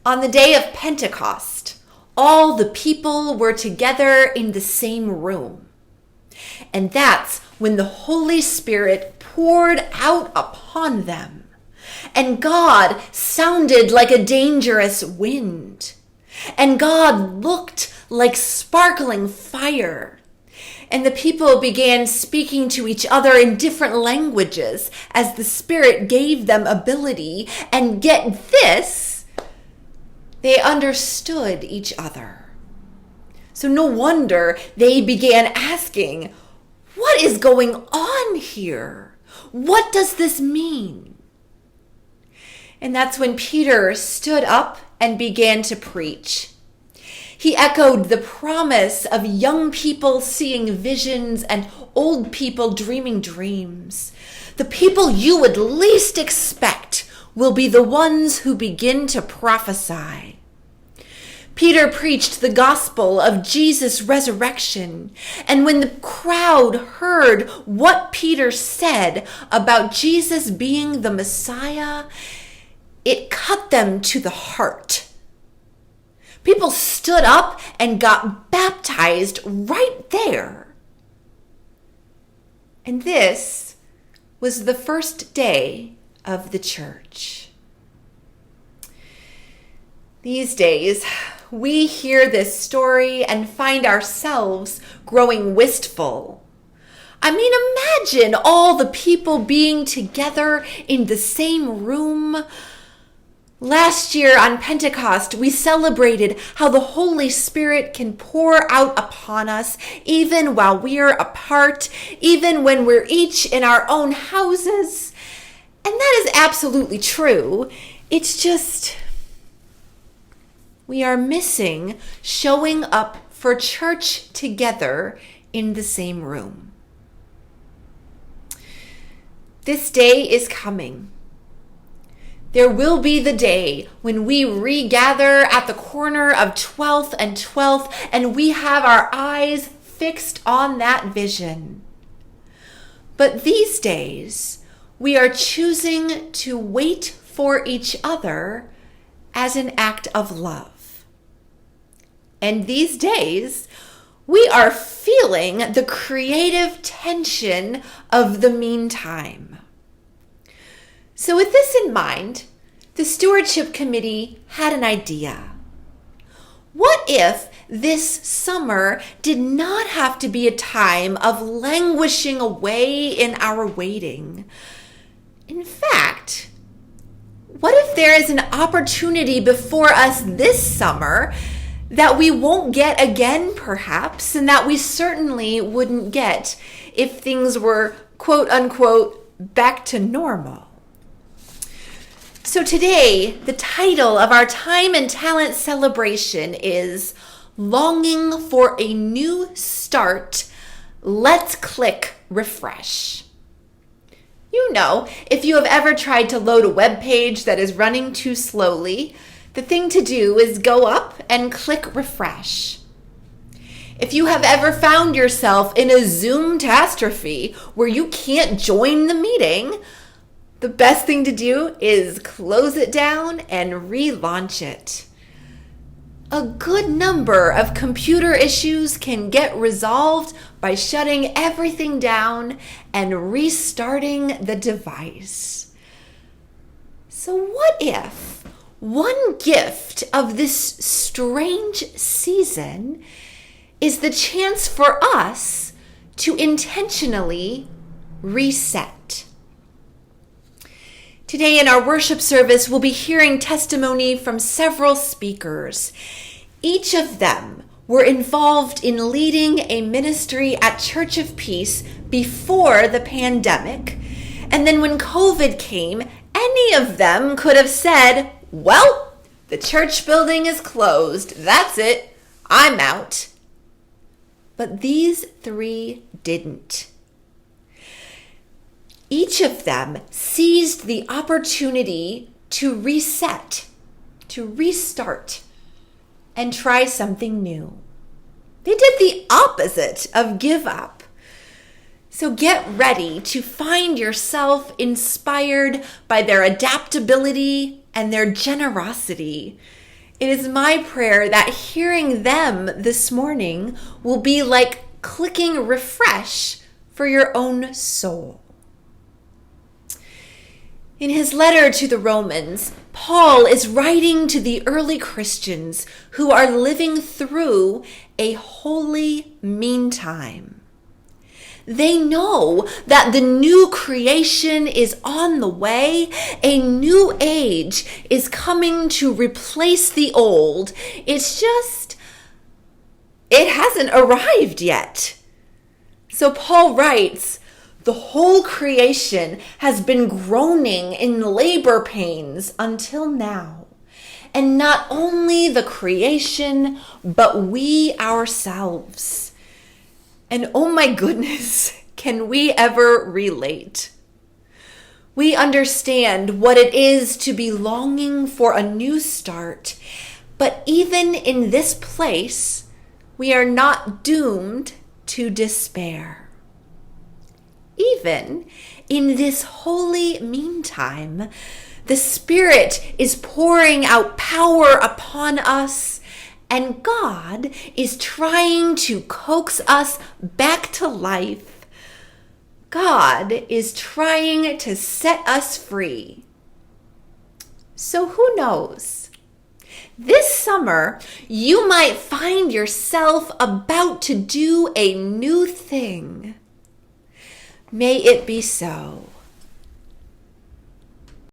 On the day of Pentecost, all the people were together in the same room. And that's when the Holy Spirit poured out upon them. And God sounded like a dangerous wind. And God looked like sparkling fire. And the people began speaking to each other in different languages as the Spirit gave them ability. And get this, they understood each other. So no wonder they began asking, what is going on here? What does this mean? And that's when Peter stood up and began to preach. He echoed the promise of young people seeing visions and old people dreaming dreams. The people you would least expect will be the ones who begin to prophesy. Peter preached the gospel of Jesus' resurrection, and when the crowd heard what Peter said about Jesus being the Messiah, it cut them to the heart. People stood up and got baptized right there. And this was the first day of the church. These days, we hear this story and find ourselves growing wistful. I mean, imagine all the people being together in the same room. Last year on Pentecost, we celebrated how the Holy Spirit can pour out upon us even while we're apart, even when we're each in our own houses. And that is absolutely true. It's just, we are missing showing up for church together in the same room. This day is coming. There will be the day when we regather at the corner of 12th and 12th, and we have our eyes fixed on that vision. But these days, we are choosing to wait for each other as an act of love. And these days, we are feeling the creative tension of the meantime. So with this in mind, the Stewardship Committee had an idea. What if this summer did not have to be a time of languishing away in our waiting? In fact, what if there is an opportunity before us this summer that we won't get again, perhaps, and that we certainly wouldn't get if things were, quote unquote, back to normal? So today, the title of our Time and Talent celebration is Longing for a New Start. Let's click refresh. You know, if you have ever tried to load a web page that is running too slowly, the thing to do is go up and click refresh. If you have ever found yourself in a Zoom-tastrophe where you can't join the meeting, the best thing to do is close it down and relaunch it. A good number of computer issues can get resolved by shutting everything down and restarting the device. So what if one gift of this strange season is the chance for us to intentionally reset? Today in our worship service, we'll be hearing testimony from several speakers. Each of them were involved in leading a ministry at Church of Peace before the pandemic. And then when COVID came, any of them could have said, well, the church building is closed. That's it. I'm out. But these three didn't. Each of them seized the opportunity to reset, to restart, and try something new. They did the opposite of give up. So get ready to find yourself inspired by their adaptability and their generosity It is my prayer that hearing them this morning will be like clicking refresh for your own soul. In his letter to the Romans, Paul is writing to the early Christians who are living through a holy meantime. They know that the new creation is on the way. A new age is coming to replace the old. It hasn't arrived yet. So Paul writes, the whole creation has been groaning in labor pains until now. And not only the creation, but we ourselves. And oh my goodness, can we ever relate? We understand what it is to be longing for a new start, but even in this place, we are not doomed to despair. Even in this holy meantime, the Spirit is pouring out power upon us, and God is trying to coax us back to life. God is trying to set us free. So who knows? This summer, you might find yourself about to do a new thing. May it be so.